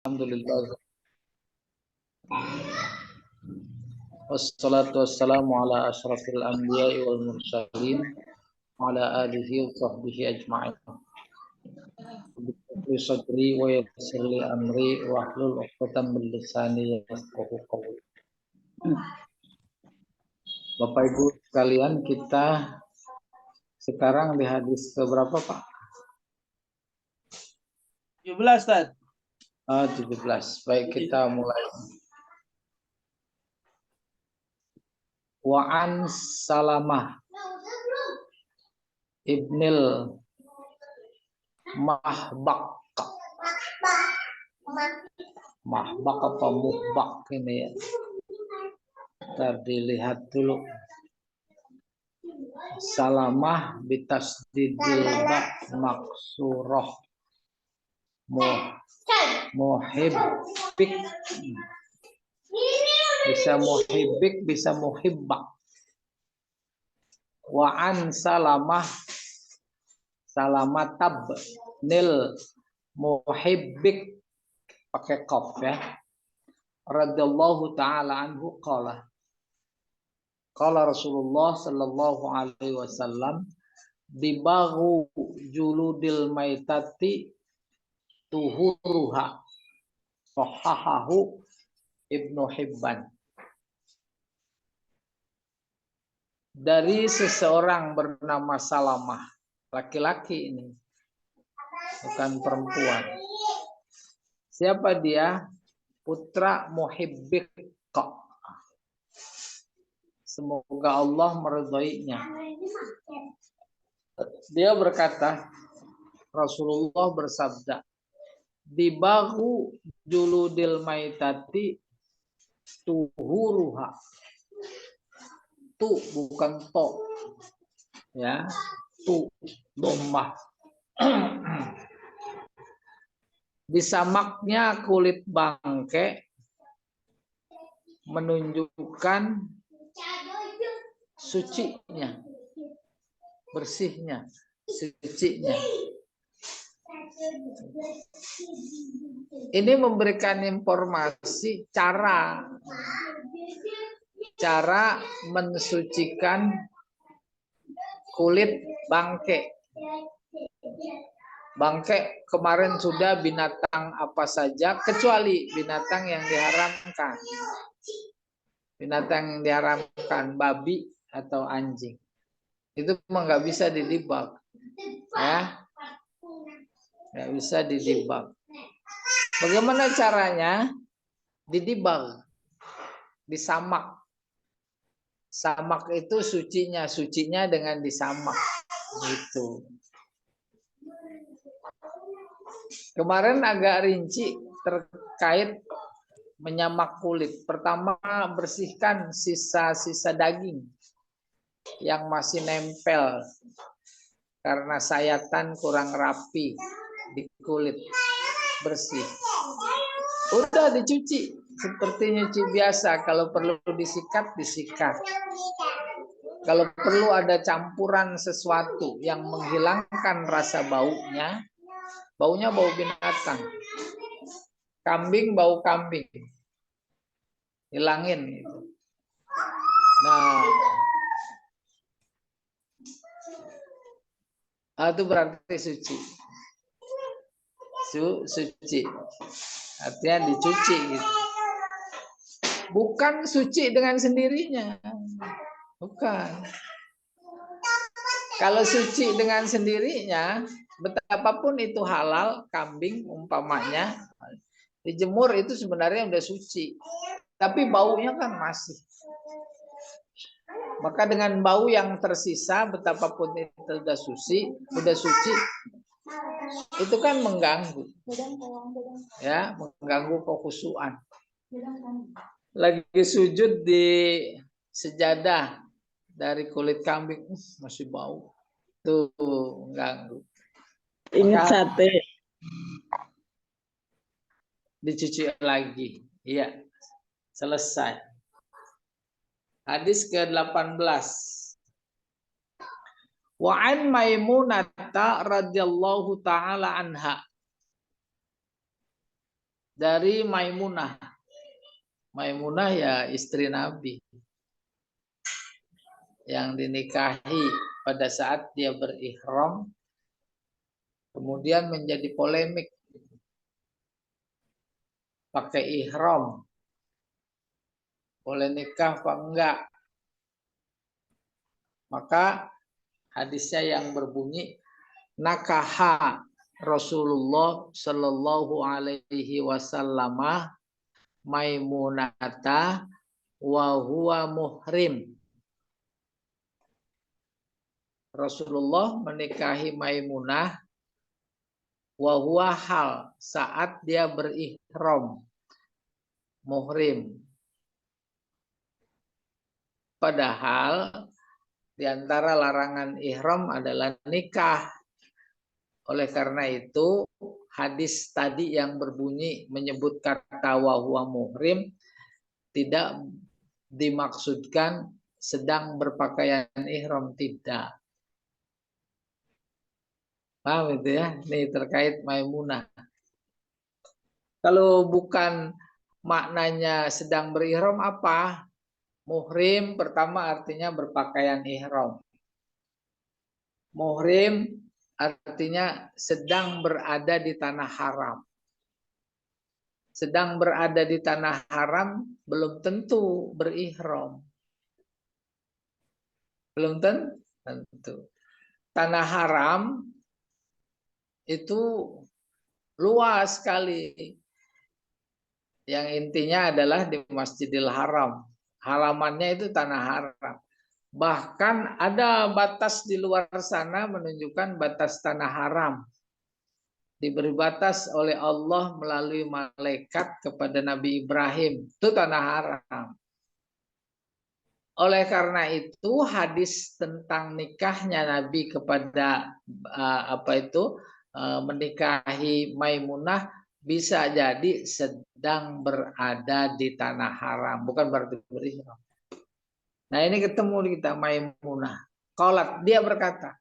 Alhamdulillah. Wassalatu wassalamu ala asyrafil anbiya'i wal mursalin wa ala alihi wa sahbihi ajma'in. Bi sadri wa yassir li amri wa hlul 'uqdatam min lisani yafqahu qawli. Bapak Ibu sekalian, kita sekarang di hadis keberapa, Pak? 17, Ustaz. 17. Baik, kita mulai. Wa an Salamah ibnil Mahbaq. Mahbaq apa Muhbaq ini ya? Kita dilihat dulu. Salamah bitasdidil ba maksurah muhibbik, bisa muhibbik, bisa muhibbak. Wa an Salamah Salamatab nil muhibbik, pakai qaf ya, radhiyallahu ta'ala anhu qala Rasulullah sallallahu alaihi wasallam dibagu juludil maitati tuhuruha sahahahu Ibnu Hibban. Dari seseorang bernama Salamah, laki-laki ini, bukan perempuan. Siapa dia? Putra Muhibbik. Semoga Allah meridhoinya. Dia berkata, Rasulullah bersabda, dibagu juludil maitati tuhuruha. Tu bukan to. Ya, tu dhammah. Disamaknya kulit bangke menunjukkan sucinya, bersihnya, sucinya. Ini memberikan informasi cara mensucikan kulit bangke. Bangke kemarin sudah binatang apa saja kecuali binatang yang diharamkan. Binatang yang diharamkan, babi atau anjing. Itu memang nggak bisa didibak. Ya. Nggak bisa didibak. Bagaimana caranya? Didibak. Disamak. Samak itu sucinya dengan disamak. Gitu. Kemarin agak rinci terkait menyamak kulit. Pertama, bersihkan sisa-sisa daging yang masih nempel karena sayatan kurang rapi di kulit. Bersih. Udah dicuci seperti nyuci biasa. Kalau perlu disikat, disikat. Kalau perlu ada campuran sesuatu yang menghilangkan rasa baunya, baunya bau binatang. Kambing bau kambing. Hilangin gitu. Nah, itu berarti suci. Suci. Artinya dicuci gitu. Bukan suci dengan sendirinya. Bukan. Kalau suci dengan sendirinya, betapapun itu halal, kambing umpamanya, dijemur itu sebenarnya udah suci. Tapi baunya kan masih. Maka dengan bau yang tersisa, betapapun itu sudah suci, itu kan mengganggu. Ya, mengganggu kekhusyuan. Lagi sujud di sejadah dari kulit kambing, masih bau. Tuh, mengganggu. Ingat sate. Dicuci lagi. Iya. Selesai. Hadis ke-18. Wa an Maimunah radhiyallahu taala anha. dari Maimunah. Maimunah ya istri Nabi yang dinikahi pada saat dia berihram, kemudian menjadi polemik pakai ihram, boleh nikah apa enggak. Maka hadisnya yang berbunyi nakaha Rasulullah Shallallahu Alaihi Wasallam Maimunata wa huwa muhrim. Rasulullah menikahi Maimunah wa huwa hal saat dia berihram muhrim. Padahal di antara larangan ihram adalah nikah. Oleh karena itu hadis tadi yang berbunyi menyebut kata wa huwa muhrim tidak dimaksudkan sedang berpakaian ihram, tidak. Paham itu ya? Ini terkait Maimunah. Kalau bukan maknanya sedang berihram apa? Muhrim pertama artinya berpakaian ihram. Muhrim artinya sedang berada di tanah haram. Sedang berada di tanah haram belum tentu berihram. Belum tentu. Tanah haram itu luas sekali. Yang intinya adalah di Masjidil Haram. Halamannya itu tanah haram. Bahkan ada batas di luar sana menunjukkan batas tanah haram. Diberi batas oleh Allah melalui malaikat kepada Nabi Ibrahim. Itu tanah haram. Oleh karena itu hadis tentang nikahnya Nabi kepada menikahi Maimunah bisa jadi sedang berada di tanah haram, bukan berarti berihram. Nah ini ketemu kita Maimunah. Qalat, dia berkata,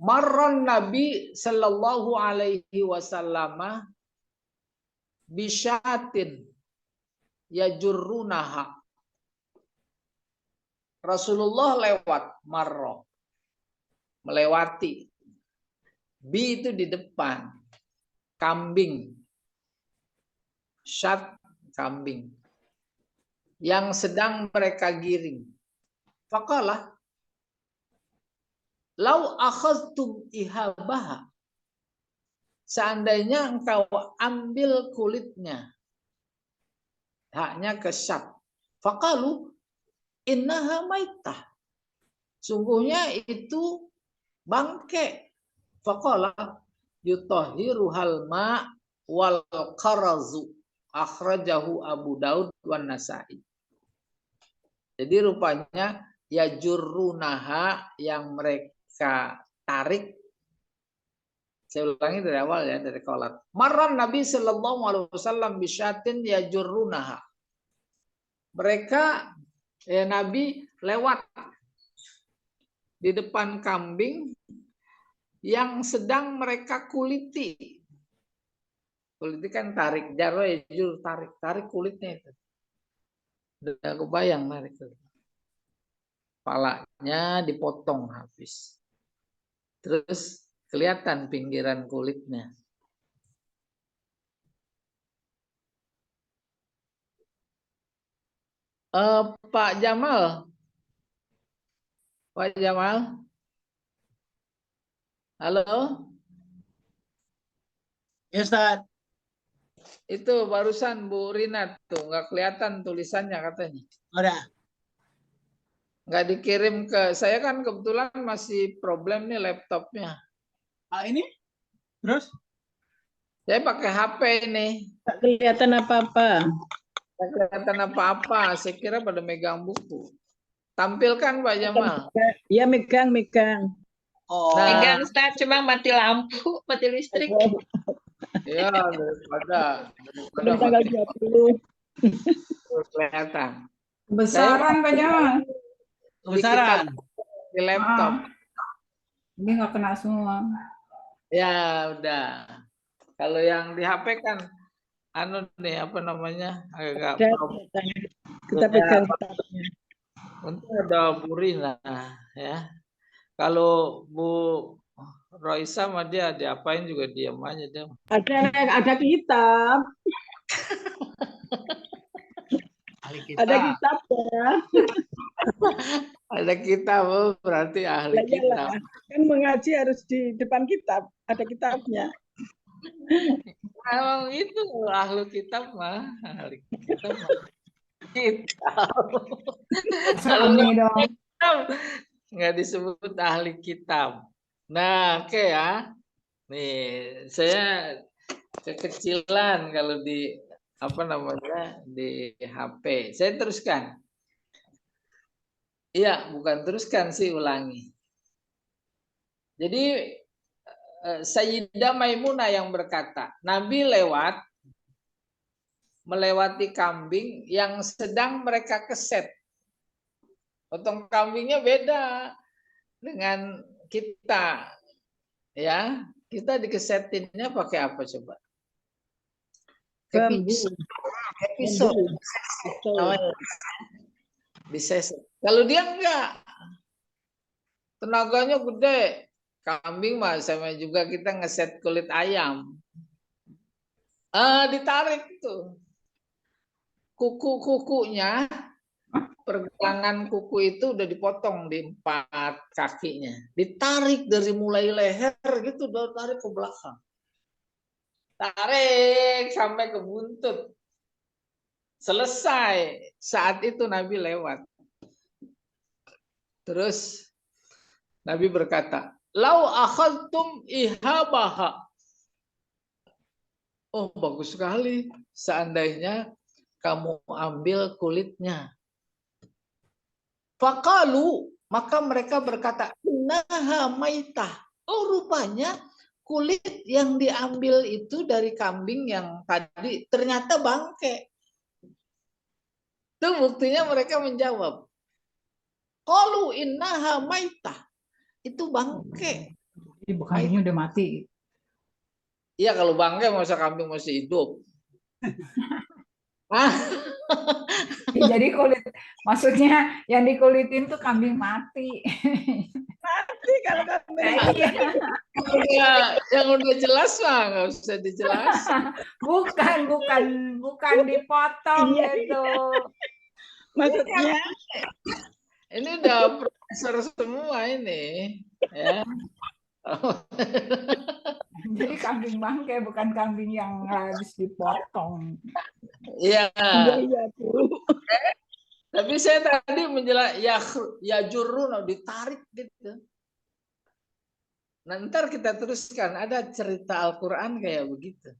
marron Nabi Sallallahu Alaihi Wasallam bisyatin yajurrunaha. Rasulullah lewat, marro, melewati. Bi itu di depan, kambing, syat kambing, yang sedang mereka giring. Faqalah, lau akhadtum ihabaha, seandainya engkau ambil kulitnya, haknya ke syat. Faqalu, innaha maitah, sungguhnya itu bangke. Faqala yutahhiruhal ma wal qarazu, akhrajahu Abu Daud wan Nasa'i. Jadi rupanya ya jurrunaha, yang mereka tarik. Saya ulangi dari awal ya, dari qalat. Marran Nabi sallallahu alaihi wasallam bisyatin ya jurrunaha. Mereka Nabi lewat di depan kambing yang sedang mereka kuliti. Kuliti kan tarik, jarro ya jur, tarik kulitnya itu. Udah kebayang tarik itu. Kepalanya dipotong habis. Terus kelihatan pinggiran kulitnya. Pak Jamal. Pak Jamal. Halo? Ya, Ustaz. Itu barusan Bu Rina tuh, nggak kelihatan tulisannya katanya. Udah. Nggak dikirim ke saya, kan kebetulan masih problem nih laptopnya. Ini? Terus? Saya pakai HP ini. Tak kelihatan apa-apa. Nggak kelihatan apa-apa. Saya kira pada megang buku. Tampilkan Pak Jamal. Ya, megang. Oh. Megang Ustaz, cuma mati lampu, mati listrik. Ya, daripada Tanggal 20. kelihatan. Besaran Pak Jamal. Besaran. Di laptop. Ini nggak kena semua. Ya, udah. Kalau yang di HP kan anu nih apa namanya agak Ada, kita pegang kitabnya. untuk ada Bu Rina ya. Kalau Bu Roisa mah dia diapain juga diam aja dia. Ada kitab. Ahli Ada kitab. kitab ya. Ada kitab oh, berarti ahli Lah iyalah. kitab. Kan mengaji harus di depan kitab. Ada kitabnya. Emang itu ahli kitab mah ahli kitab mah. Kitab. Kalau Serami dong. kitab nggak disebut ahli kitab. Nah, oke ya. Nih, saya kekecilan kalau di apa namanya di HP. Saya teruskan. Iya, bukan teruskan sih ulangi. Jadi Sayyidah Maimunah yang berkata, Nabi melewati kambing yang sedang mereka keset. Potong kambingnya beda dengan kita. Ya, kita dikesetinnya pakai apa coba? Bambu. Episode. Diseset. Kalau dia enggak, tenaganya gede. Kambing mah sama juga kita ngeset kulit ayam. Ditarik tuh. Kuku-kukunya, pergelangan kuku itu udah dipotong di 4 kakinya. Ditarik dari mulai leher gitu, udah tarik ke belakang. Tarik sampai ke buntut. Selesai. Saat itu Nabi lewat. Terus Nabi berkata, "Lau akhadtum ihabaha." Oh, bagus sekali. Seandainya kamu ambil kulitnya. Faqalu, maka mereka berkata, "Innaha maitah." Oh, rupanya kulit yang diambil itu dari kambing yang tadi ternyata bangke. Itu buktinya mereka menjawab. Qalu innaha maitah. Itu bangke. Ibu kambingnya udah mati. Iya, kalau bangke masa kambing masih hidup. Jadi kulit, maksudnya yang dikulitin tuh kambing mati. Mati kalau kambing. Yang udah jelas mah nggak usah dijelasin. bukan dipotong Iya. gitu. Maksudnya Ini udah profesor semua ini, ya. Jadi kambing bangke bukan kambing yang habis dipotong. Iya. iya tuh. Tapi saya tadi menjelaskan ya jurun ditarik gitu. Nah, ntar kita teruskan ada cerita Al-Qur'an kayak begitu.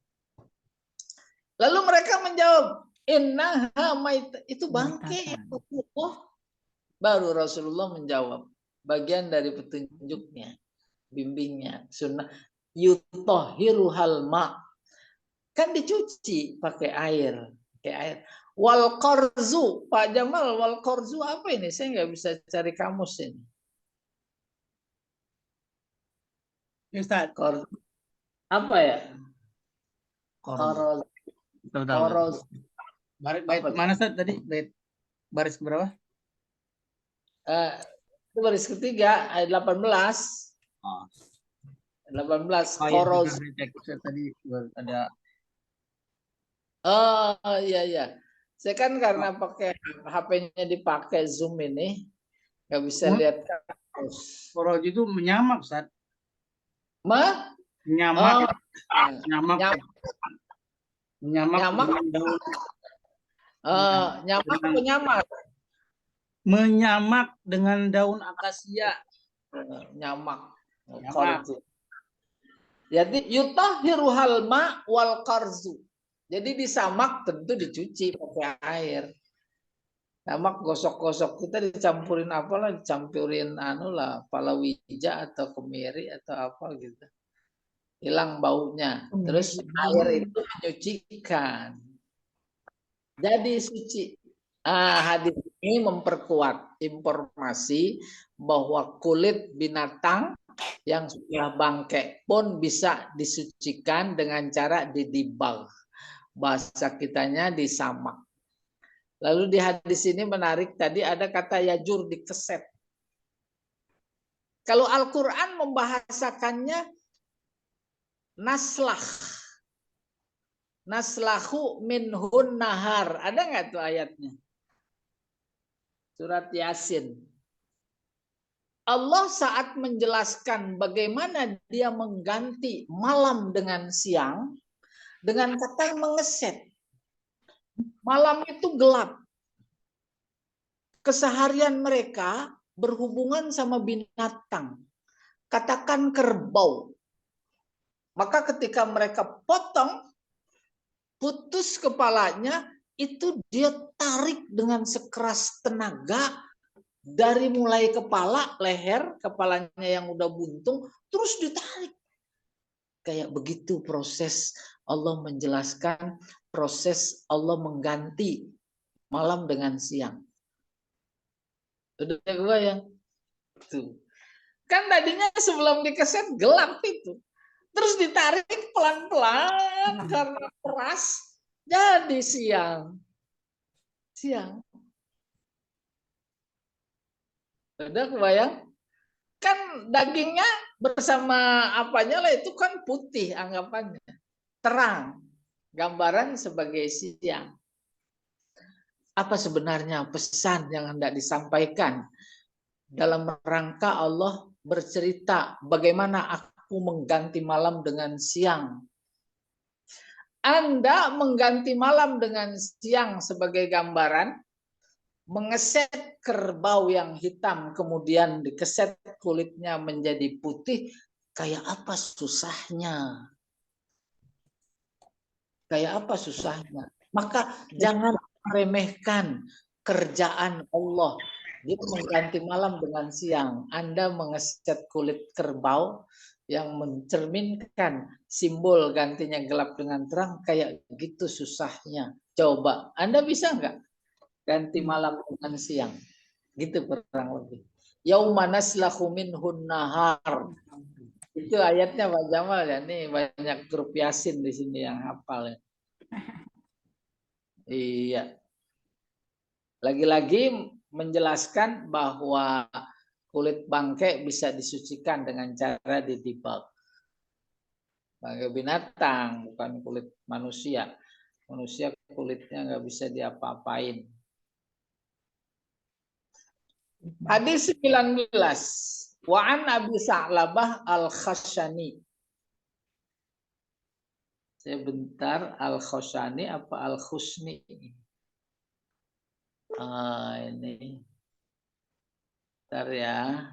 Lalu mereka menjawab, "Innaha maitah." Itu bangke itu. Baru Rasulullah menjawab, bagian dari petunjuknya, bimbingnya, sunnah yutahhiruhal ma. Kan dicuci pakai air. Wal qarzu, Pak Jamal, wal qarzu apa ini? Saya nggak bisa cari kamus ini. Ustaz. Qarzu. Apa ya? Qarzu. Bait mana Ustaz tadi? Bait baris berapa? Itu baris ketiga ayat 18. Oh. 18 Qarzu. qarzu. Tadi ada. Oh iya. Saya kan karena pakai HP-nya dipakai Zoom ini, nggak bisa lihat kamus. Qarzu itu menyamak Ustaz. Menyamak. Menyamak Nyamak. dengan daun. Nyamak apa nyamak? Menyamak dengan daun akasia. Nyamak. Nyamak. Jadi yutahhiruhal ma wal qarzu. Jadi disamak tentu dicuci pakai air. Samak gosok-gosok kita dicampurin apalah, dicampurin palawija atau kemiri atau apa gitu. Hilang baunya. Terus air itu menyucikan. Jadi suci. Hadis ini memperkuat informasi bahwa kulit binatang yang sudah bangke pun bisa disucikan dengan cara didibag. Bahasa kitanya disamak. Lalu di hadis ini menarik, tadi ada kata yajur, dikeset. Kalau Al-Quran membahasakannya naslah. Naslahu minhun nahar. Ada nggak tuh ayatnya? Surat Yasin. Allah saat menjelaskan bagaimana dia mengganti malam dengan siang, dengan kata mengeset. Malam itu gelap. Keseharian mereka berhubungan sama binatang. Katakan kerbau. Maka ketika mereka potong, putus kepalanya, itu dia tarik dengan sekeras tenaga dari mulai kepala, leher, kepalanya yang udah buntung, terus ditarik. Kayak begitu proses Allah menjelaskan, proses Allah mengganti malam dengan siang. Udah gue yang tuh. Kan tadinya sebelum dikeset gelap itu. Terus ditarik pelan-pelan karena keras, jadi siang. Siang. Udah kebayang? Kan dagingnya bersama apanya lah itu kan putih anggapannya. Terang. Gambaran sebagai siang. Apa sebenarnya pesan yang hendak disampaikan? Dalam rangka Allah bercerita bagaimana aku mengganti malam dengan siang. Anda mengganti malam dengan siang sebagai gambaran, mengeset kerbau yang hitam, kemudian dikeset kulitnya menjadi putih, kayak apa susahnya? Kayak apa susahnya? Maka jangan meremehkan kerjaan Allah. Dia mengganti malam dengan siang. Anda mengeset kulit kerbau yang mencerminkan simbol gantinya gelap dengan terang, kayak gitu susahnya. Coba, Anda bisa nggak ganti malam dengan siang? Gitu kurang lebih. Yauma naslahu minhun nahar. Itu ayatnya Pak Jamal ya. Nih banyak grup Yasin di sini yang hafal ya. Iya. Lagi-lagi menjelaskan bahwa kulit bangkai bisa disucikan dengan cara didibak. Bangkai binatang, bukan kulit manusia. Manusia kulitnya nggak bisa diapa-apain. Hadis 19. Wa an Abi Sa'labah al-Khashani. Sebentar, al-Khashani apa al-Khusni? Ini. Bentar ya.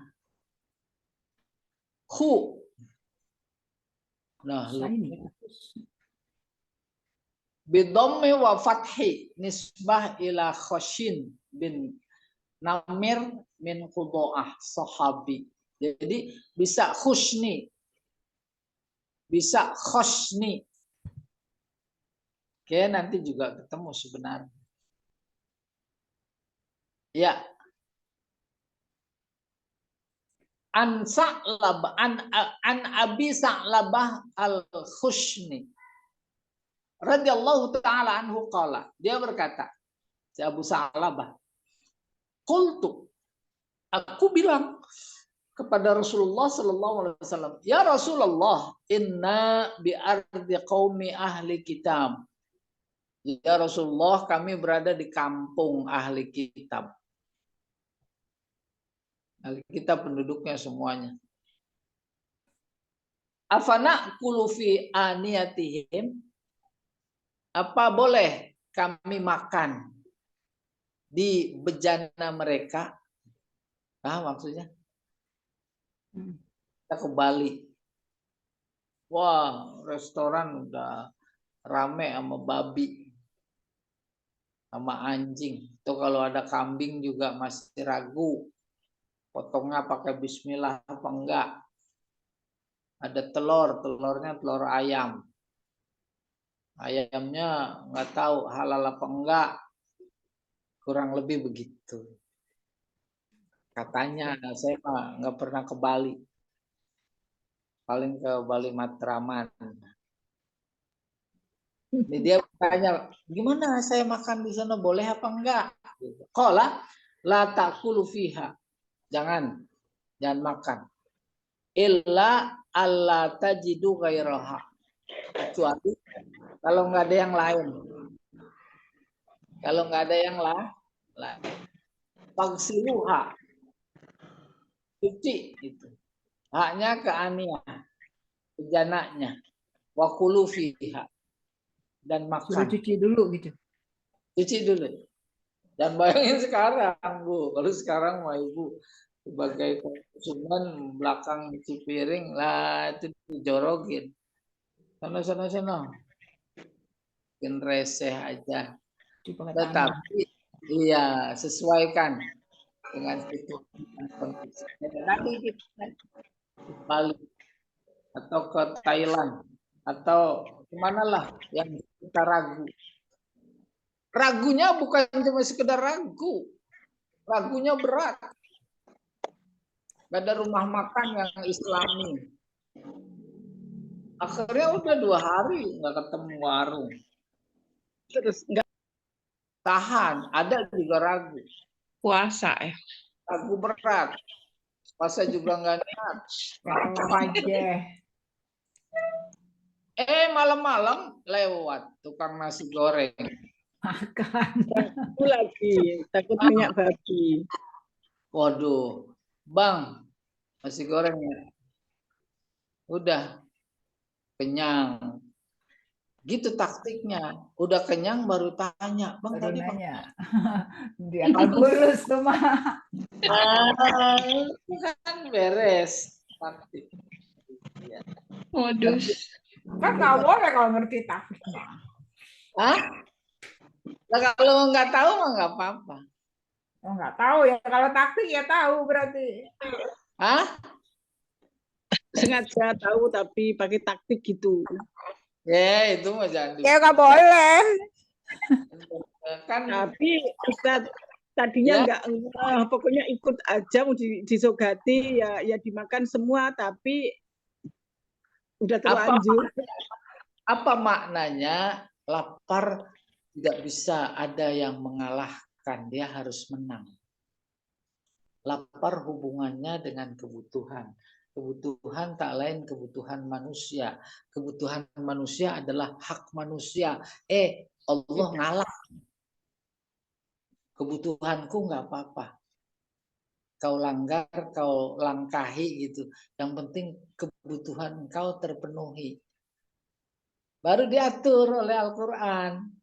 Khu. Nah, bidhammi wa fathi nisbah ila Khashin bin Namir min Qudo'ah sahabi. Jadi bisa khusni, bisa khosni. Oke, nanti juga ketemu sebenarnya. Ya. An Sa'labah an Abi Sa'labah al-Khushni radhiyallahu taala anhu qala, dia berkata, si Abu Sa'labah, qultu, aku bilang kepada Rasulullah sallallahu alaihi wasallam, ya Rasulullah, inna bi ardi qaumi ahli kitab. Ya Rasulullah, kami berada di kampung ahli kitab. Kita penduduknya semuanya. Afana kulufi aniyatihim. Apa boleh kami makan di bejana mereka? Ah, maksudnya? Kita ke Bali. Wah, restoran udah rame sama babi. Sama anjing. Itu kalau ada kambing juga masih ragu. Potongnya pakai bismillah apa enggak. Ada telur, telurnya telur ayam. Ayamnya nggak tahu halal apa enggak. Kurang lebih begitu. Katanya, saya nggak pernah ke Bali. Paling ke Bali Matraman. Ini dia bertanya, gimana saya makan di sana, boleh apa enggak? Qala la ta'kulu fiha. Jangan makan. Illa alla tajidu ghairaha. Kecuali kalau nggak ada yang lain. Kalau nggak ada yang lain. Fagsiluha. Cuci itu. Haknya ke Ania, ke janaknya. Wa kulu fiha. Dan Suruh makan. cuci dulu gitu. Cuci dulu. Dan bayangin sekarang, Bu. Kalau sekarang mah Ibu sebagai konsumen belakang cuci piring lah itu dijorogin. Sana. Bikin reseh aja. Cuci pakai tangan. Tetapi iya, sesuaikan dengan situasi dan kondisi. Tadi kita ke Bali atau ke Thailand atau kemana lah yang kita ragu. Ragunya bukan cuma sekedar ragu. Ragunya berat. Gak ada rumah makan yang Islami. Akhirnya udah 2 hari nggak ketemu warung. Terus enggak Tahan, ada juga ragu. Puasa ya. Ragu berat. Puasa juga nggak niat. Apa aja. Malam-malam lewat tukang nasi goreng. Makan. takut lagi, takut minyak babi. Waduh, Bang, nasi goreng ya. Udah kenyang. Gitu taktiknya. Udah kenyang baru tanya, Bang Baru tadi Bang. nanya. Dia kan bulus tuh mah. Kan beres taktik. Ya. Modus. Kan nggak boleh kalau ngerti taktik mah. Hah? Nah, kalau nggak tahu mah nggak apa-apa. Oh, nggak tahu ya. Kalau taktik ya tahu berarti. Hah? Sengaja tahu tapi pakai taktik gitu. Ya itu mah jangan. Ya nggak boleh. Kan Tapi Ustaz tadinya Ya. enggak pokoknya ikut aja mau disogati ya dimakan semua tapi udah terlanjur. apa maknanya lapar tidak bisa ada yang mengalahkan, dia harus menang. Lapar hubungannya dengan kebutuhan. Kebutuhan tak lain kebutuhan manusia. Kebutuhan manusia adalah hak manusia. Allah ngalah. Kebutuhanku nggak apa-apa. Kau langgar, kau langkahi gitu. Yang penting kebutuhan engkau terpenuhi. Baru diatur oleh Al-Quran.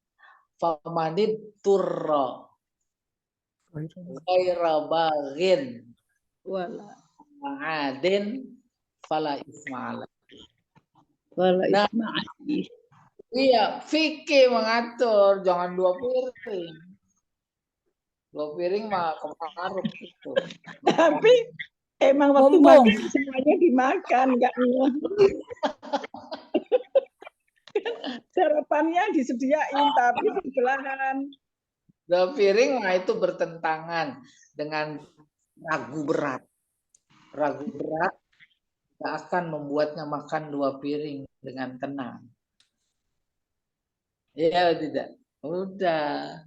Famanid turra ghaira baghin Wala ma'adin fala isma'ala. wala Nah, isma'il. iya, fikih mengatur jangan 2 piring. 2 piring mah kemaruk gitu. Tapi emang waktu Mumpung. makan semuanya dimakan, enggak sarapannya disediain tapi sebelahan. 2 piring mah itu bertentangan dengan ragu berat. Ragu berat tidak akan membuatnya makan 2 piring dengan tenang. Iya tidak? Udah.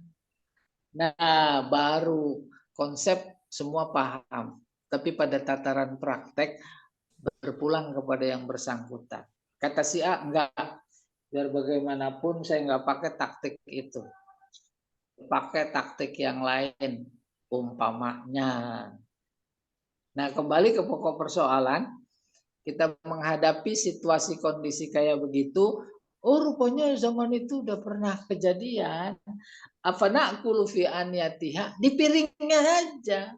Nah, baru konsep semua paham. Tapi pada tataran praktek berpulang kepada yang bersangkutan. Kata si A, enggak. Biar bagaimanapun saya enggak pakai taktik itu. Pakai taktik yang lain. Umpamanya. Nah, kembali ke pokok persoalan. Kita menghadapi situasi kondisi kayak begitu. Oh, rupanya zaman itu udah pernah kejadian. Afana'kulu fi aniyatiha, di piringnya aja.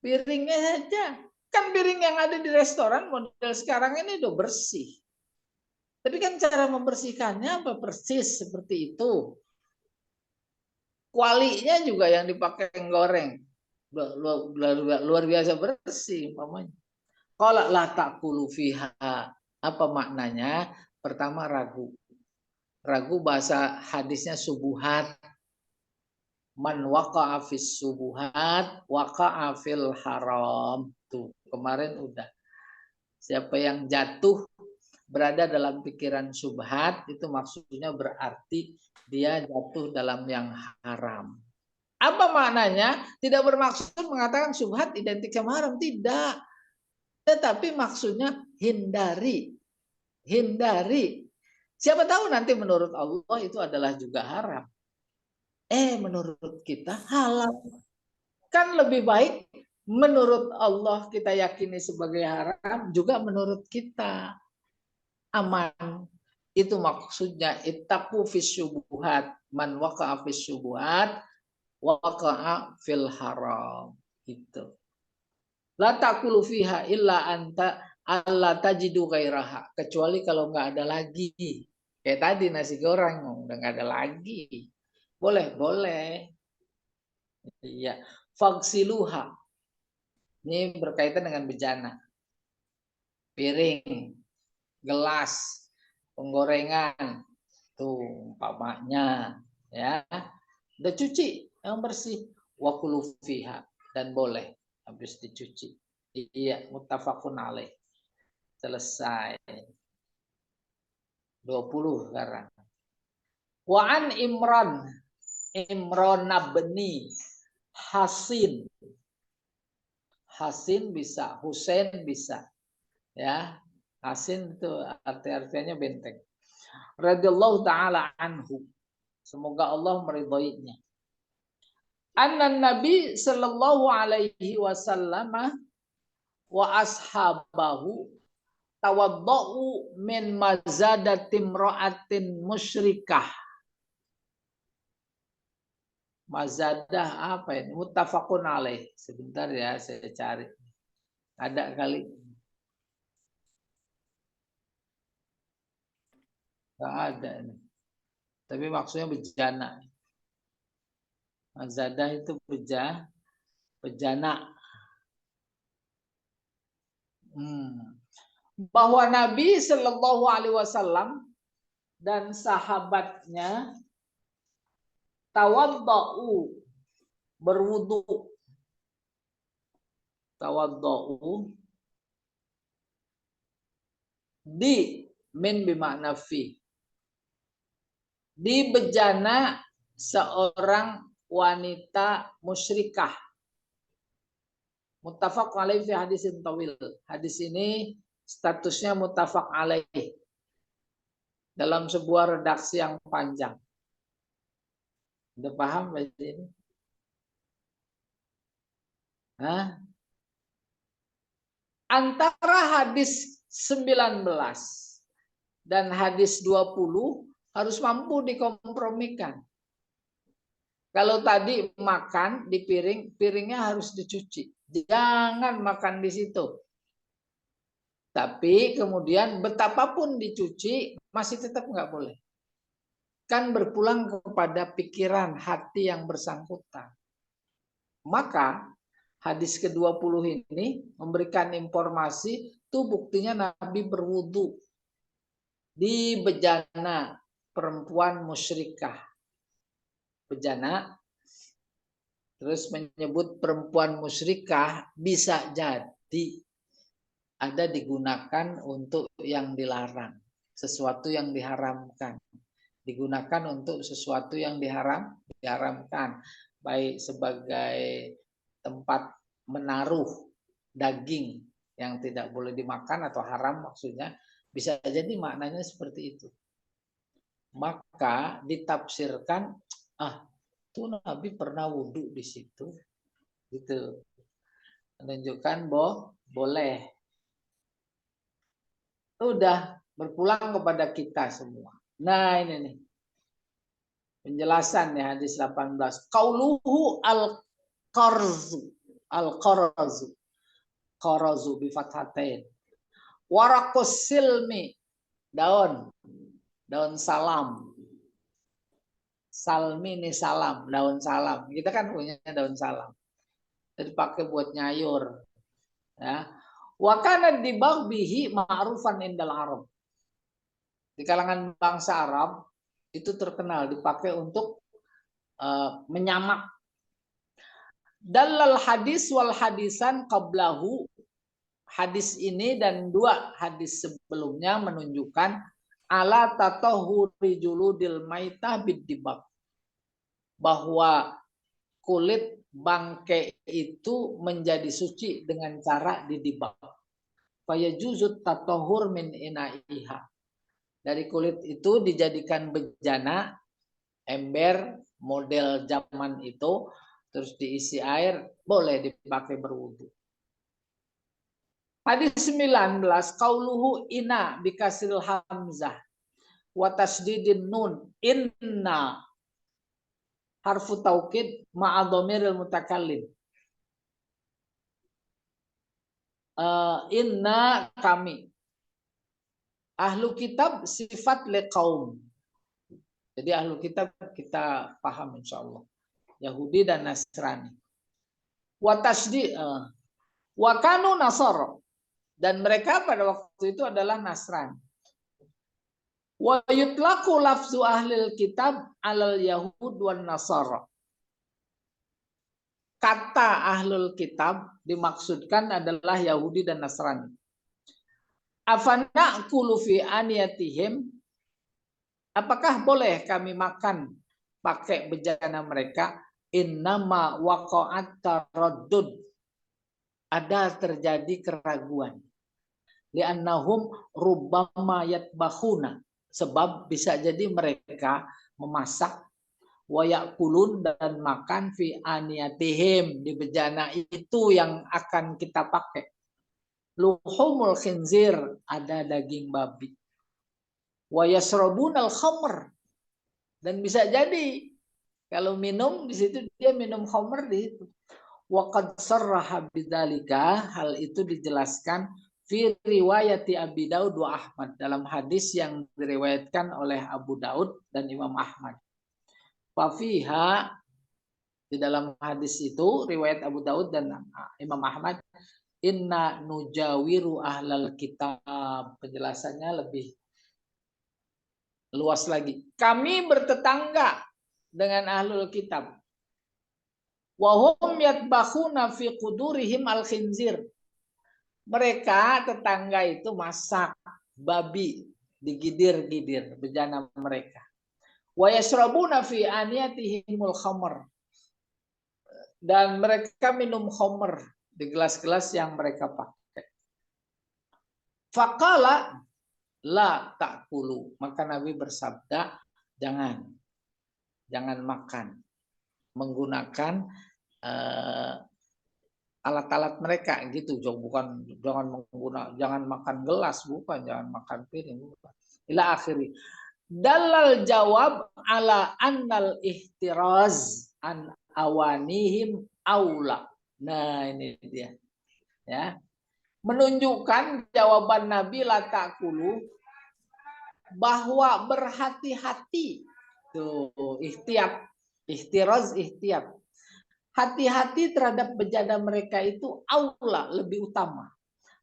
Piringnya aja. Kan piring yang ada di restoran model sekarang ini udah bersih. Tapi kan cara membersihkannya apa persis seperti itu. Kualinya juga yang dipakai goreng. Luar biasa bersih umpamanya. Qala la ta'kulu fiha. Apa maknanya? Pertama ragu. Ragu bahasa hadisnya subuhat. Man waqa'a fis subuhat waqa'a fil haram. Tuh, kemarin udah. Siapa yang jatuh berada dalam pikiran syubhat, itu maksudnya berarti dia jatuh dalam yang haram. Apa maknanya? Tidak bermaksud mengatakan syubhat identik sama haram, tidak. Tetapi maksudnya hindari. Hindari. Siapa tahu nanti menurut Allah itu adalah juga haram. Menurut kita halal. Kan lebih baik menurut Allah kita yakini sebagai haram, juga menurut kita aman. Itu maksudnya ittaqu fis syubuhat, man waqa'a fis syubuhat waqa'a fil haram. Itu. La taqulu fiha illa anta alla tajidu ghairaha, kecuali kalau nggak ada lagi. Kayak tadi nasi goreng udah nggak ada lagi. Boleh. Iya. Fagsiluha. Ini berkaitan dengan bejana. Piring, gelas, penggorengan, tuh umpamanya, ya. Udah cuci yang bersih, wakulu fiha, dan boleh habis dicuci. Iya, muttafaqun alaih. Selesai. 20 sekarang. Wa an Imran bin Hasin. Hasin bisa, Husain bisa. Ya, Hasin itu artinya benteng. Radhiyallahu taala anhu. Semoga Allah meridhoinya. Anna Nabi sallallahu alaihi wasallam wa ashabahu tawaddau min mazadatim ra'atin musyrikah. Mazadah apa ini? Muttafaqun alaih. Sebentar ya, saya cari. Ada kali. Nggak ada ini. Tapi maksudnya bejana. Mazadah itu bejana. Bahwa Nabi Shallallahu Alaihi Wasallam dan sahabatnya tawaddau, berwudu. Tawaddau di min bimakna fi. Di bejana seorang wanita musyrikah. Muttafaq alaih fi hadisin tawil. Hadis ini statusnya muttafaq alaih dalam sebuah redaksi yang panjang. Udah paham baca ini? Hah? Antara hadis 19 dan hadis 20 harus mampu dikompromikan. Kalau tadi makan di piring, piringnya harus dicuci. Jangan makan di situ. Tapi kemudian betapapun dicuci, masih tetap nggak boleh. Kan berpulang kepada pikiran hati yang bersangkutan. Maka hadis ke-20 ini memberikan informasi, itu buktinya Nabi berwudu di bejana perempuan musyrikah. Bejana, terus menyebut perempuan musyrikah bisa jadi ada digunakan untuk yang dilarang, sesuatu yang diharamkan. Digunakan untuk sesuatu yang diharamkan, baik sebagai tempat menaruh daging yang tidak boleh dimakan atau haram maksudnya, bisa jadi maknanya seperti itu. Maka ditafsirkan, tuh Nabi pernah wudhu di situ, gitu, menunjukkan boleh. Udah berpulang kepada kita semua. Nah ini nih penjelasan ya hadis 18. Qauluhu al-qarzu bi fathatain. Waraqus silmi, daun salam. Salmi ini salam, daun salam. Kita kan punya daun salam. Jadi pakai buat nyayur. Ya. Wa kana dibagbihi ma'rufan indal Arab. Di kalangan bangsa Arab itu terkenal dipakai untuk menyamak. Dalal hadis wal hadisan qablahu hadis ini dan 2 hadis sebelumnya menunjukkan ala tatahuri juludil maitah bidibak, bahwa kulit bangkai itu menjadi suci dengan cara didibak. Faya juzut tatahur min inaiha. Dari kulit itu dijadikan bejana, ember model zaman itu, terus diisi air, boleh dipakai berwudu. Hadis 19, qauluhu ina bikasril hamzah wa tasdidin nun, inna harfu taukid ma'a dhamiril mutakallim. Inna kami. Ahlu kitab sifat liqaum. Jadi ahlu kitab kita paham insyaallah. Yahudi dan Nasrani. Wa tasdi wa kanu nasara, dan mereka pada waktu itu adalah Nasrani. Wa yutlaqu lafzu ahlil kitab alal yahud wan nasara. Kata ahlul kitab dimaksudkan adalah Yahudi dan Nasrani. Afana kulu fi aniyatihim, apakah boleh kami makan pakai bejana mereka? Innama waqa'at taraddud, ada terjadi keraguan. Li'annahum rubbama yatbakhuna, sebab bisa jadi mereka memasak wa yakulun dan makan fi aniyatihim, di bejana itu yang akan kita pakai. Luhumul khinzir, ada daging babi. Wa yasrabunal khamr, dan bisa jadi kalau minum di situ dia minum khamr di situ. Wa qad sarraha bidzalika, hal itu dijelaskan fi riwayati Abi Daud wa Ahmad, dalam hadis yang diriwayatkan oleh Abu Daud dan Imam Ahmad. Fafiha, di dalam hadis itu riwayat Abu Daud dan Imam Ahmad, inna nujawiru ahlal kitab, penjelasannya lebih luas lagi. Kami bertetangga dengan ahlul kitab. Wahum yatbakhuna fi qudurihim al khinzir. Mereka tetangga itu masak babi, digidir-gidir bejana mereka. Wa yashrabuna fi aniyatihimul khamr, dan mereka minum khamr di gelas-gelas yang mereka pakai. Faqala la ta'kulu, maka Nabi bersabda, jangan makan menggunakan alat-alat mereka gitu, jangan makan gelas, bukan, jangan makan piring, bukan. Ila akhiri. Dalal jawab ala annal ihtiraz an awanihim aula. Nah, ini dia. Ya. Menunjukkan jawaban Nabi la ta'kulu, bahwa berhati-hati. Tuh, ihtiyat, ihtiraz, ihtiyat. Hati-hati terhadap bejana mereka itu aula, lebih utama.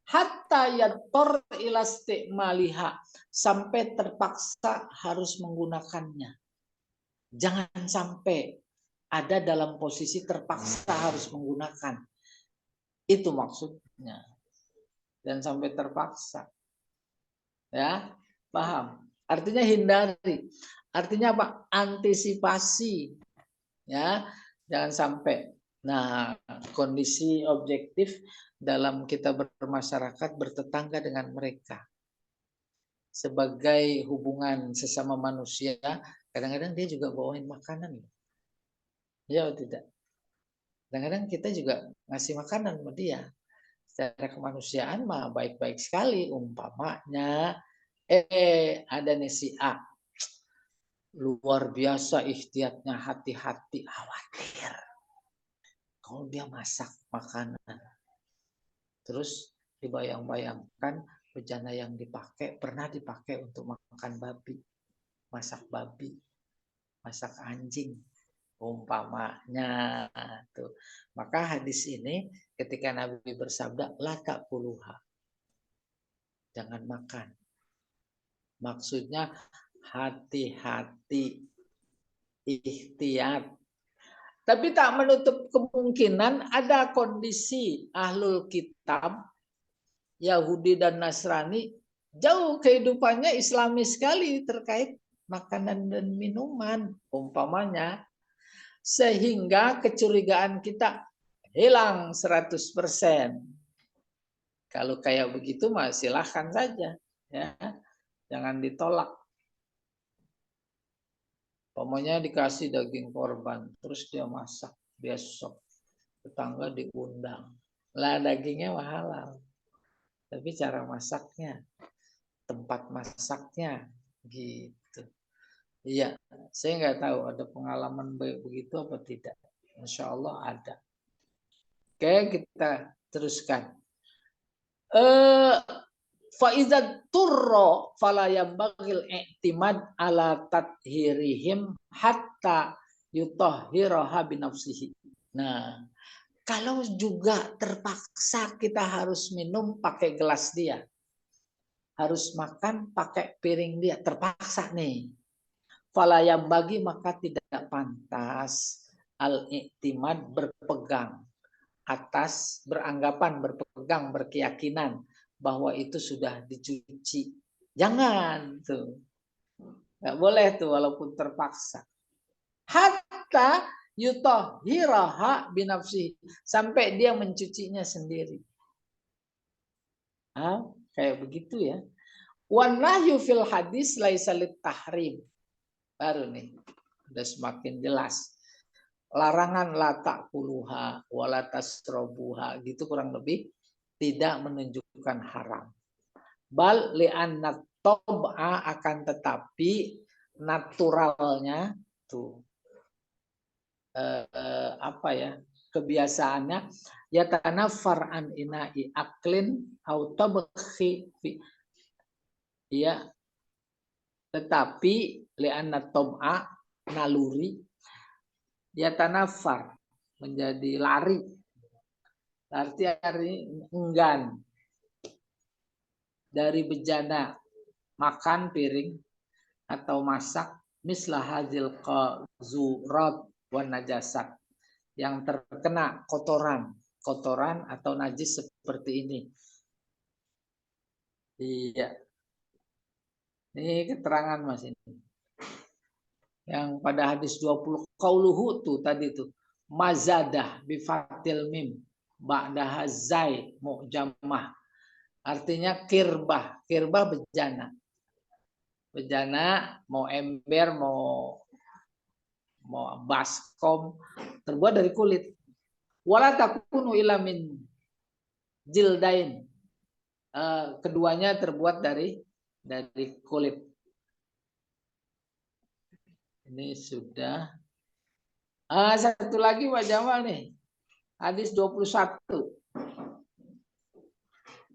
Hatta yator ila istimaliha, sampai terpaksa harus menggunakannya. Jangan sampai ada dalam posisi terpaksa harus menggunakan. Itu maksudnya. Dan sampai terpaksa. Ya, paham? Artinya hindari. Artinya apa? Antisipasi. Ya, jangan sampai. Nah, kondisi objektif dalam kita bermasyarakat, bertetangga dengan mereka sebagai hubungan sesama manusia, kadang-kadang dia juga bawain makanan, ya atau tidak? Kadang-kadang kita juga ngasih makanan sama dia. Secara kemanusiaan mah baik-baik sekali. Umpamanya ada nih si A, luar biasa ihtiyatnya, hati-hati, khawatir kalau dia masak makanan, terus dibayang-bayangkan bejana yang dipakai pernah dipakai untuk makan babi, masak anjing, umpamanya tuh. Maka hadis ini ketika Nabi bersabda la ta'kuluha, jangan makan, maksudnya hati-hati, ihtiyat. Tapi tak menutup kemungkinan ada kondisi ahlul kitab Yahudi dan Nasrani jauh kehidupannya Islami sekali terkait makanan dan minuman umpamanya, sehingga kecurigaan kita hilang 100%. Kalau kayak begitu mah silahkan saja, ya, jangan ditolak. Pokoknya dikasih daging korban, terus dia masak besok, tetangga diundang, lah dagingnya halal, tapi cara masaknya, tempat masaknya, gitu. Iya, saya nggak tahu ada pengalaman begitu apa tidak. Insya Allah ada. Oke, kita teruskan. Faizat turro fala yambagil i'timad ala tathirihim hatta yutahhiraha binafsihi. Nah, kalau juga terpaksa kita harus minum pakai gelas dia, harus makan pakai piring dia, terpaksa nih. Fala yambagi, maka tidak pantas al-i'timad, berpegang atas, beranggapan, berpegang, berkeyakinan bahwa itu sudah dicuci. Jangan tuh. Nggak boleh tuh walaupun terpaksa. Hatta yutahhiraha binafsihi, sampai dia mencucinya sendiri. Kayak begitu ya. Wan nahyu fil hadis laisa lit tahrim. Baru nih, udah semakin jelas. Larangan la ta'kuluha wala tasrobuha, gitu kurang lebih tidak menunjukkan haram. Bal li'anna tob'a, akan tetapi naturalnya tuh kebiasaannya ya tanafar an ina'i aklin au tabkhi ya, tetapi li'anna tob'a, naluri, ya tanafar, menjadi lari. Arti enggan dari bejana makan piring atau masak mislah hazil qazurat wan najasat, yang terkena kotoran atau najis seperti ini. Iya. Ini keterangan Mas ini. Yang pada hadis 20 qauluhu tuh tadi tuh mazadah bi fatil mim ba'da hazai mu'jamah. Artinya kirbah bejana. Bejana mau ember, mau baskom, terbuat dari kulit. Wala takunu illa min jildain. Keduanya terbuat dari kulit. Ini sudah. Satu lagi Pak Jamal nih. Hadis 21.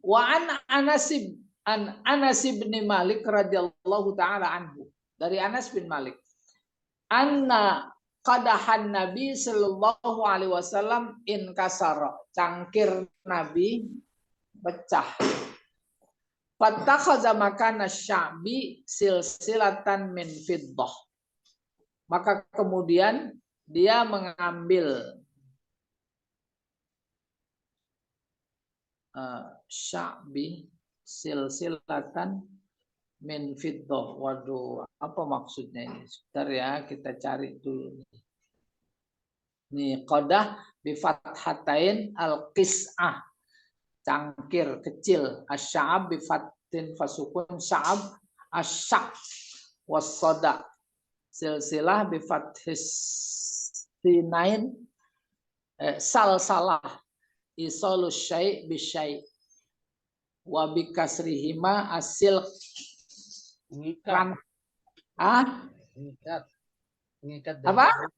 Wa an Anas bin Malik radhiyallahu taala anhu. Dari Anas bin Malik. Anna qadahan Nabi sallallahu alaihi wasallam in kasara. Cangkir Nabi pecah. Fattakhadha makana sya'bi silsilatan min fiddah. Maka kemudian dia mengambil sya'bi silsilatan min fiddah. Waduh, apa maksudnya ini? Sebentar ya, kita cari dulu. Nih, qadah bi fathatain al-qis'ah. Cangkir kecil. Asy'ab bi fatin fasukun sya'ab asyak was-sada. Silsilah bi fathis sinain salsalah isolus syai' bi syai' wa bi kasrihima asil Mengikat. Mengikat dari apa? perak.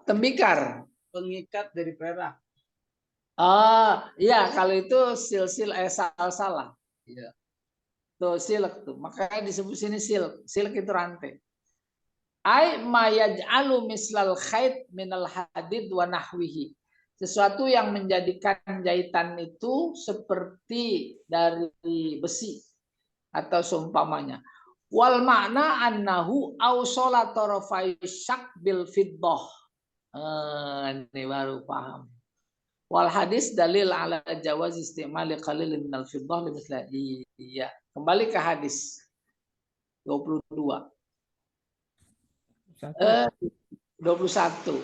Tembikar. Pengikat dari perak. Iya, kalau itu salsalah. Iya. Tuh silk tuh. Makanya disebut sini silk. Silk itu rantai. Ai ma yaj'alu mislal khait minal hadid wa nahwihi. Sesuatu yang menjadikan jahitan itu seperti dari besi atau seumpamanya. Wal makna annahu awsala tarafai syak bil fiddah. Ini baru paham. Wal hadis dalil ala jawaz istimali qalilin minal fiddah limithla. Iya. Kembali ke hadis 22. 21.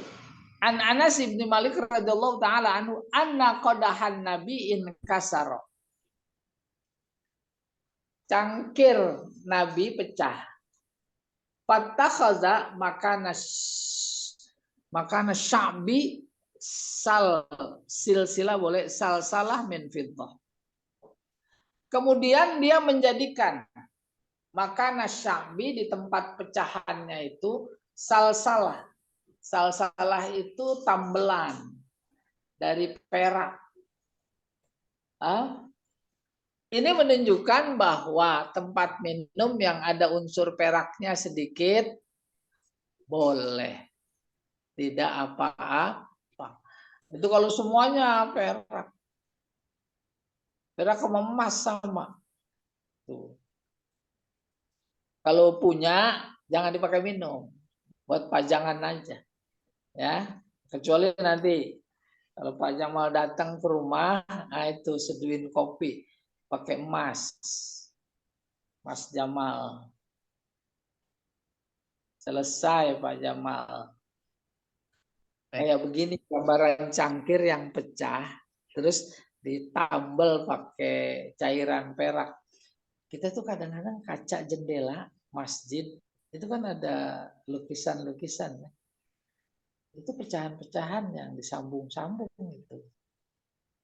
An Anas bin Malik radhiyallahu taala anhu anna qadahan nabiin kasara. Cangkir Nabi pecah. Fatakhaza makana sya'bi silsilah boleh salsalah min fiddah. Kemudian dia menjadikan makana sya'bi di tempat pecahannya itu salsalah. Salsalah itu tambelan dari perak. Ini menunjukkan bahwa tempat minum yang ada unsur peraknya sedikit boleh. Tidak apa-apa. Itu kalau semuanya perak. Perak sama emas sama. Tuh. Kalau punya jangan dipakai minum. Buat pajangan aja. Ya, kecuali nanti kalau Pak Jamal datang ke rumah, itu seduhin kopi pakai emas, Mas Jamal. Selesai Pak Jamal. Kayak begini gambaran cangkir yang pecah, terus ditambal pakai cairan perak. Kita tuh kadang-kadang kaca jendela masjid itu kan ada lukisan-lukisan. Itu pecahan-pecahan yang disambung-sambung itu.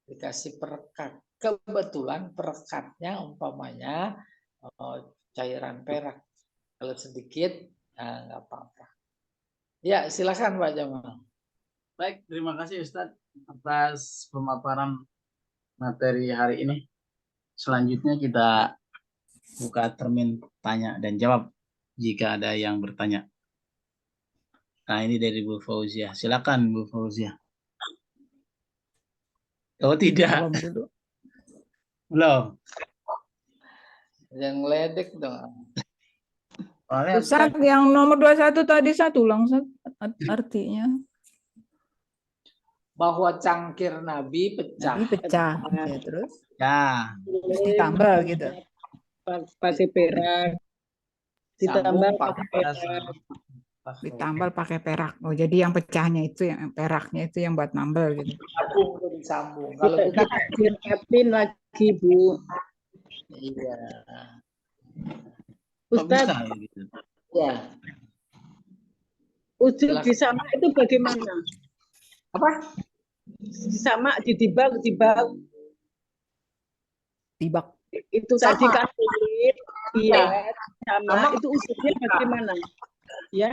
Dikasih perekat. Kebetulan perekatnya umpamanya cairan perak. Kalau sedikit, nggak apa-apa. Ya, silakan Pak Jamal. Baik, terima kasih Ustadz atas pemaparan materi hari ini. Selanjutnya kita buka termin tanya dan jawab jika ada yang bertanya. Nah, ini dari Bu Fauzia. Silakan Bu Fauzia. Oh, tidak. Belum. Yang ledek dong. Ustaz, yang nomor 21 tadi satu langsung artinya. Bahwa cangkir Nabi pecah. Nabi pecah. Ya, terus Ya, ditambal gitu. Pakai perak. Sambung Ditambah pakai pakai perak. Ditambal pakai perak. Oh, jadi yang pecahnya itu, yang peraknya itu yang buat nambal gitu. disambung. Kalau kita Dilengkapin lagi Bu. iya. kok bisa Ustaz, gitu? Ya. ujung disama itu bagaimana? Apa? Disama ditimbang Tibak. itu Sama. tadi kan kulit, iya, sama Sama. itu ujungnya bagaimana? Ya,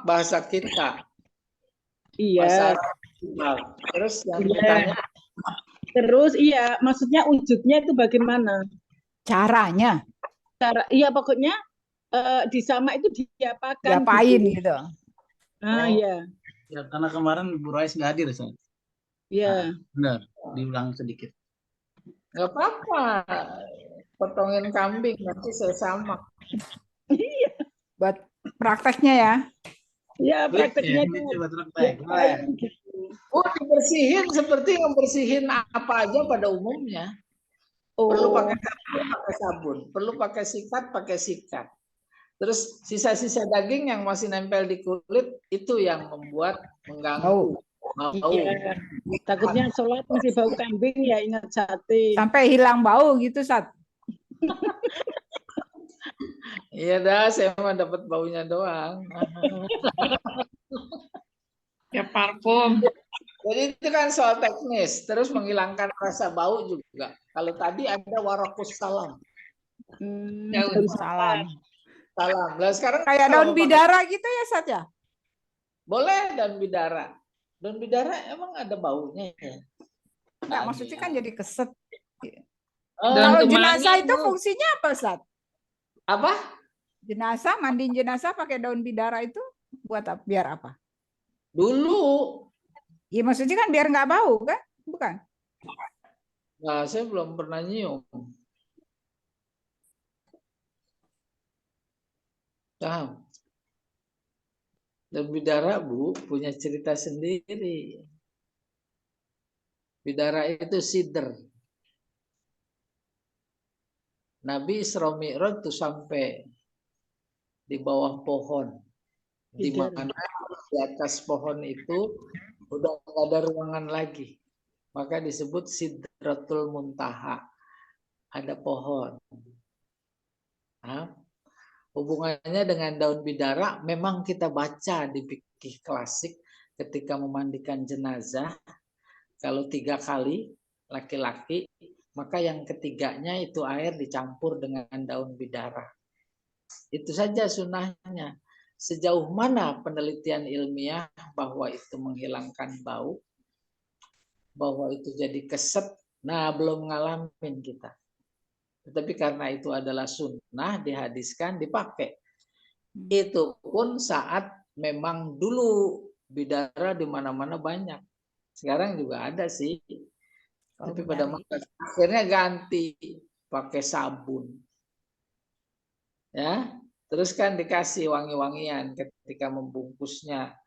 Bahasa kita. iya. Bahasa kita. Terus yang Iya. ditanya Terus iya, maksudnya wujudnya itu bagaimana? Caranya Iya pokoknya disama itu diapakan? diapain gitu. gitu. Iya, Ya, karena kemarin Bu Rais nggak hadir, Ustaz. iya. Benar, diulang sedikit. nggak apa-apa. Potongin kambing nanti saya sama. Buat prakteknya ya. Iya, prakteknya Ini itu. coba praktek. Boleh. Dibersihin seperti yang bersihin apa aja pada umumnya. Perlu Oh, pakai sabun, perlu pakai sikat. Terus sisa-sisa daging yang masih nempel di kulit itu yang membuat mengganggu. Bau. iya. Takutnya sholat masih bau kambing ya, ingat sate. Sampai hilang bau gitu, Sat. Iya dah, saya mah dapat baunya doang. Ya parfum. Jadi itu kan soal teknis, terus menghilangkan rasa bau juga. Kalau tadi ada warakus salam. Daun Salam. Salam. Lah sekarang Kayak kalau daun mau pakai- bidara gitu ya, Sat ya? Boleh daun bidara. Daun bidara emang ada baunya ya? Enggak, maksudnya kan jadi keset. Oh, Daun Kalau kemangi, jenazah itu Bu. fungsinya apa, Sat? apa? Jenazah, mandiin jenazah pakai daun bidara itu buat apa? Biar apa? Dulu. Ya maksudnya kan biar nggak bau kan? Bukan? Nah, saya belum pernah nyium. Tahu. Daun bidara, Bu, punya cerita sendiri. Bidara itu sidr. Nabi Isra Mi'raj itu sampai di bawah pohon. Di mana di atas pohon itu udah nggak ada ruangan lagi. Maka disebut Sidratul Muntaha. Ada pohon. Nah, hubungannya dengan daun bidara memang kita baca di fikih klasik ketika memandikan jenazah. Kalau 3 kali laki-laki, maka yang ketiganya itu air dicampur dengan daun bidara. Itu saja sunnahnya. Sejauh mana penelitian ilmiah bahwa itu menghilangkan bau, bahwa itu jadi keset, nah belum ngalamin kita. Tetapi karena itu adalah sunnah, dihadiskan, dipakai. Itu pun saat memang dulu bidara di mana-mana banyak. Sekarang juga ada sih. Tapi pada masa akhirnya ganti pakai sabun. Ya, terus kan dikasih wangi-wangian ketika membungkusnya.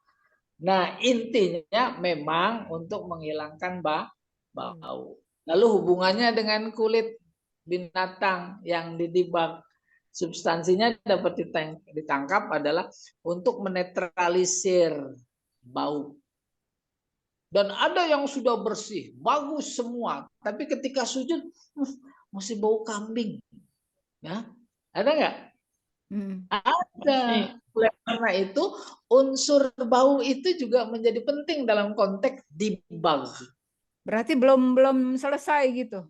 Nah, intinya memang untuk menghilangkan bau. Lalu hubungannya dengan kulit binatang yang didibak, substansinya dapat ditangkap adalah untuk menetralisir bau. Dan ada yang sudah bersih, bagus semua, tapi ketika sujud masih bau kambing. Ya, ada nggak? Ada. Oleh karena itu unsur bau itu juga menjadi penting dalam konteks dibag. Berarti belum selesai gitu.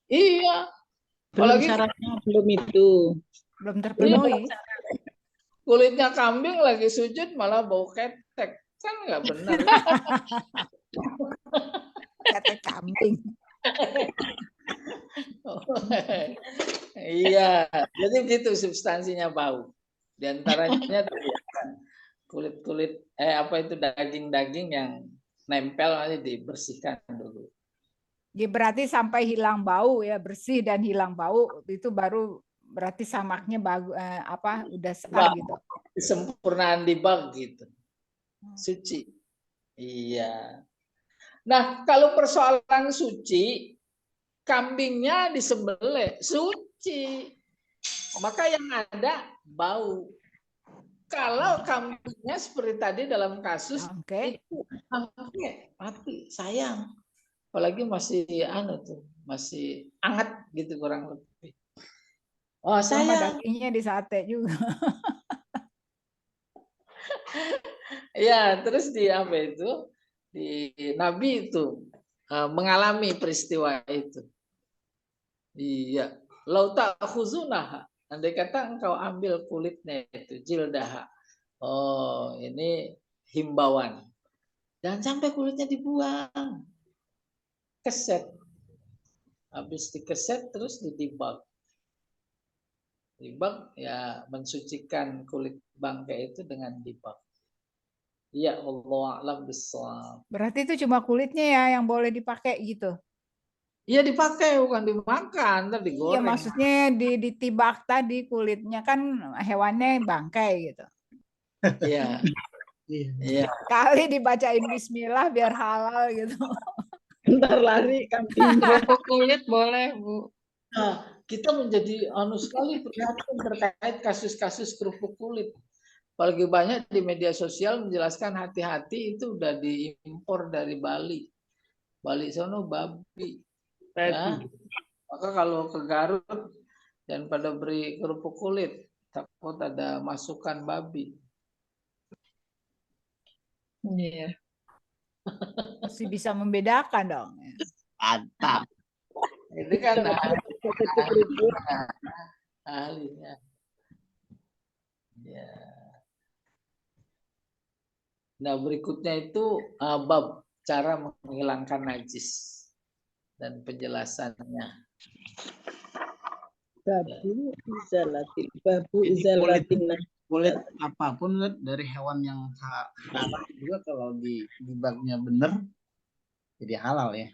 Iya. Belum Apalagi syaratnya belum itu. Belum terpenuhi. kulitnya kambing lagi sujud malah bau ketek. Kan nggak benar. Ketek kambing. Iya, jadi begitu substansinya bau. Di antaranya kulit-kulit apa itu daging-daging yang nempel aja dibersihkan dulu. Ya, berarti sampai hilang bau ya, bersih dan hilang bau itu baru berarti samaknya bagus udah sah gitu. Kesempurnaan dibag gitu. Suci. Iya. Nah, kalau persoalan suci, kambingnya disembelih, suci. Maka yang ada bau. Kalau kambingnya seperti tadi dalam kasus itu mati, sayang. Apalagi masih masih hangat gitu kurang lebih. Oh, sama dagingnya di sate juga. Ya, terus di apa itu? Di Nabi itu mengalami peristiwa itu. Iya, lau ta'khuzunah. Andai kata engkau ambil kulitnya itu, jildaha. Oh, ini himbauan. Jangan sampai kulitnya dibuang. Keset. Habis dikeset terus didibak. Dibak ya mensucikan kulit bangkai itu dengan dibak. Ya Allah a'lam bishawab. Berarti itu cuma kulitnya ya yang boleh dipakai gitu. Iya dipakai bukan dimakan, tapi digoreng. Iya maksudnya ditibak tadi kulitnya kan hewannya bangkai gitu. Iya. Iya. Kali dibacain bismillah biar halal gitu. Ntar lari kambing. Kerupuk kulit boleh, Bu. Nah, kita menjadi sekali prihatin terkait kasus-kasus kerupuk kulit. Apalagi banyak di media sosial menjelaskan hati-hati itu udah diimpor dari Bali. Bali sono babi. Ya. Maka kalau ke Garut dan pada beri kerupuk kulit, takut ada masukan babi. Iya. Masih bisa membedakan dong. Mantap. Itu kan ahlinya. Ya. Nah berikutnya itu bab cara menghilangkan najis dan penjelasannya. Babu izalatin. Kulit apapun dari hewan yang halal juga kalau dibagnya benar jadi halal ya.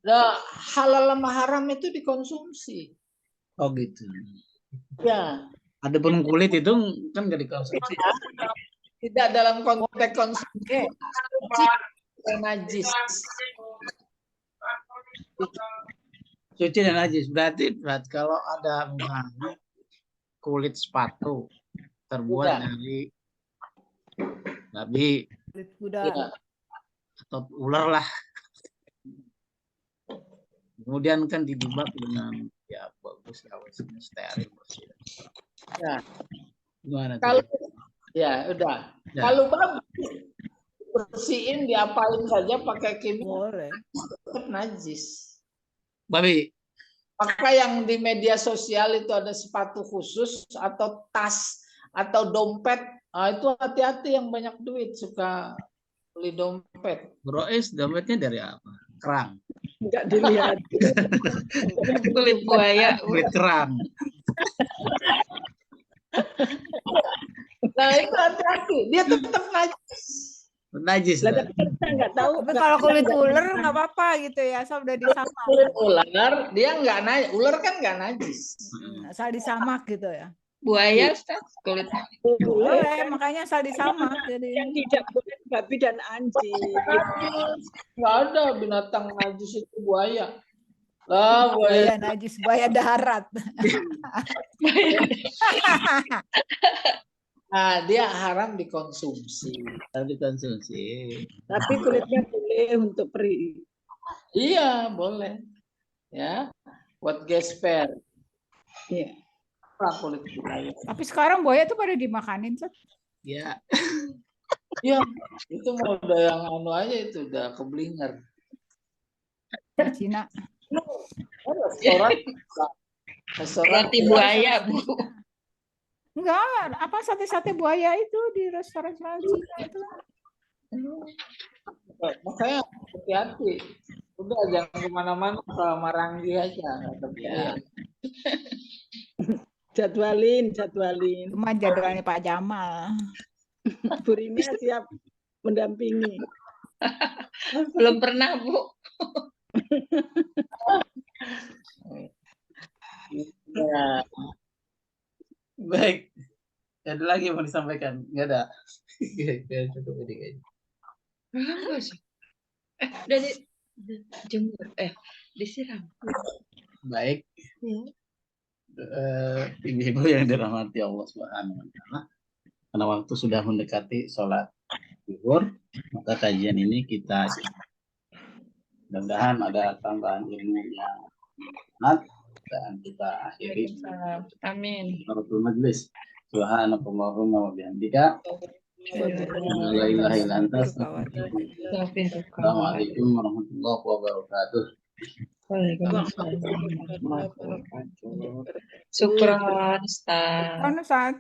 Nah, halal sama haram itu dikonsumsi. Oh gitu. Ya. Adapun kulit itu kan nggak dikonsumsi. Tidak dalam konteks konsumsi. yang najis. Suci dan najis. Berarti kalau ada misalnya kulit sepatu terbuat Kuda. dari babi Kulit kuda. Ya. atau ular lah. Kemudian kan didibak dengan ya bagus ya, steril bersih. Ya. Gimana tuh? Kalau ya udah. Ya. Kalau babi bersihin diapain saja pakai kimia Boleh. tetap najis. Babi. Maka yang di media sosial itu ada sepatu khusus atau tas atau dompet, itu hati-hati yang banyak duit suka beli dompet. Broes dompetnya dari apa? Kerang. Enggak dilihat. Kulit buaya, Bu. Kulit kerang. Nah itu hati-hati, dia tetap najis. Najis. Lah, Kan? tapi kita nggak tahu. Tapi kalau kulit ular nggak apa-apa gitu ya, asal udah disamak. Kulit ular dia nggak najis, ular kan nggak najis. Asal disamak gitu ya. Buaya, Ustaz. Kulit Boleh, makanya asal disamak. Jadi Yang tidak boleh babi dan anjing. Nggak ada binatang najis itu buaya. Lah buaya buaya najis, buaya darat. nah, dia haram dikonsumsi. Tapi konsumsi. Tapi kulitnya boleh untuk peri. Iya, boleh. Ya, buat gesper. Iya. Kulit buaya. Tapi sekarang buaya tuh pada dimakanin, Sat. Ya. Iya, itu mau udah yang anu aja itu udah keblinger. Di Cina. Restoran, restoran roti buaya, Bu. Enggak, apa sate-sate buaya itu di restoran Cina itu. makanya hati-hati. Udah jangan kemana-mana ke Maranggi aja. Ya. Jadwalin. Cuma jadwalnya Pak Jamal. Bu Rina siap mendampingi. Belum pernah, Bu. Ya. Baik. Ada lagi yang mau disampaikan? Nggak ada. Cukup ini kayaknya. Udah jemur, disiram. Baik. Ibu-ibu yang dirahmati Allah Subhanahu wa taala. Karena waktu sudah mendekati sholat zuhur, maka kajian ini kita mudah-mudahan ada tambahan ilmu yang bermanfaat dan kita akhiri Amin. Rabbul Majlis. Subhanakallahumma wa bihamdika la ilaha illa anta Assalamualaikum warahmatullahi wabarakatuh. Waalaikumsalam warahmatullahi wabarakatuh. Syukran, Ustaz. Kan Ustaz.